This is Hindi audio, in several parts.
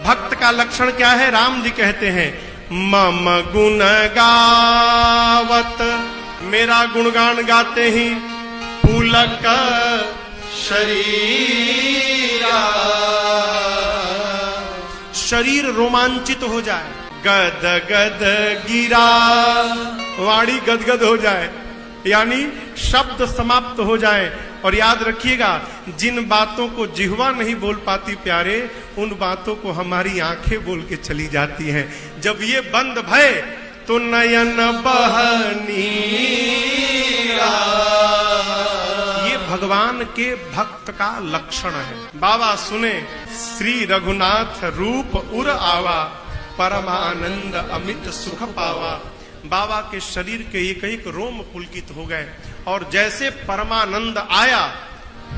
भक्त का लक्षण क्या है? राम जी कहते हैं मम गुण गावत, मेरा गुणगान गाते ही पुलक शरीरा, शरीर रोमांचित हो जाए, गद गद गिरा, वाणी गदगद हो जाए, यानी शब्द समाप्त हो जाए। और याद रखिएगा, जिन बातों को जिह्वा नहीं बोल पाती प्यारे, उन बातों को हमारी आंखें बोल के चली जाती हैं। जब ये बंद भय तो नयन बहनी, ये भगवान के भक्त का लक्षण है। बाबा सुने श्री रघुनाथ रूप उर आवा, परमानंद अमित सुख पावा। बाबा के शरीर के एक एक रोम पुलकित हो गए और जैसे परमानंद आया,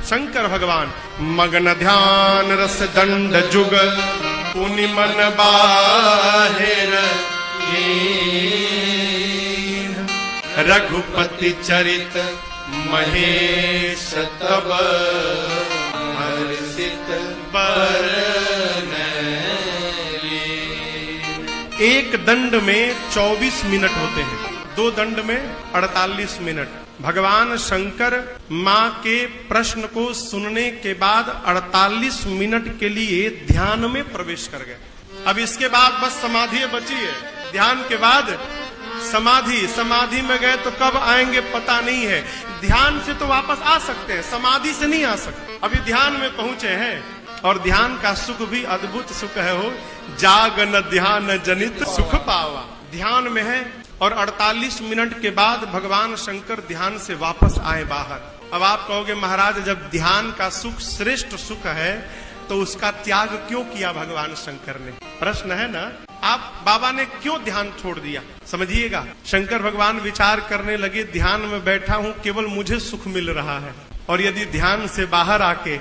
शंकर भगवान मग्न ध्यान रस दंड जुग, पुनि मन बाहिर रघुपति चरित महेश तब हर्षित बरन। एक दंड में 24 मिनट होते हैं, 2 दंड में 48 मिनट। भगवान शंकर मां के प्रश्न को सुनने के बाद 48 मिनट के लिए ध्यान में प्रवेश कर गए। अब इसके बाद बस समाधि बची है। ध्यान के बाद समाधि में गए तो कब आएंगे पता नहीं है। ध्यान से तो वापस आ सकते हैं, समाधि से नहीं आ सकते। अभी ध्यान में पहुंचे हैं और ध्यान का सुख भी अद्भुत सुख है। हो जागन ध्यान जनित सुख पावा, ध्यान में है। और 48 मिनट के बाद भगवान शंकर ध्यान से वापस आए बाहर। अब आप कहोगे महाराज, जब ध्यान का सुख श्रेष्ठ सुख है तो उसका त्याग क्यों किया भगवान शंकर ने? प्रश्न है ना। आप बाबा ने क्यों ध्यान छोड़ दिया? समझिएगा, शंकर भगवान विचार करने लगे, ध्यान में बैठा हूं, केवल मुझे सुख मिल रहा है, और यदि ध्यान से बाहर आके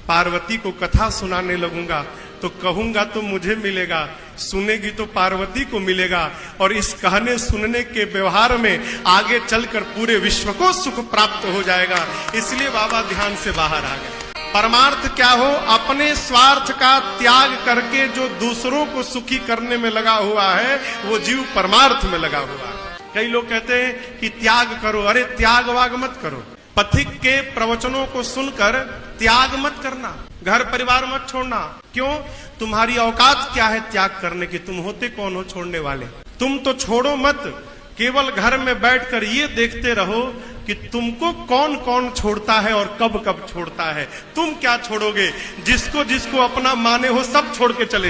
पार्वती को कथा सुनाने लगूंगा तो कहूंगा तो मुझे मिलेगा, सुनेगी तो पार्वती को मिलेगा, और इस कहने सुनने के व्यवहार में आगे चलकर पूरे विश्व को सुख प्राप्त हो जाएगा। इसलिए बाबा ध्यान से बाहर आ गए। परमार्थ क्या हो? अपने स्वार्थ का त्याग करके जो दूसरों को सुखी करने में लगा हुआ है, वो जीव परमार्थ में लगा हुआ है। कई लोग कहते हैं कि त्याग करो, अरे त्याग वाग मत करो। पथिक के प्रवचनों को सुनकर त्याग मत करना, घर परिवार मत छोड़ना। क्यों? तुम्हारी औकात क्या है त्याग करने की? तुम होते कौन हो छोड़ने वाले? तुम तो छोड़ो मत, केवल घर में बैठकर ये देखते रहो कि तुमको कौन कौन छोड़ता है और कब कब छोड़ता है। तुम क्या छोड़ोगे? जिसको जिसको अपना माने हो सब छोड़ के चले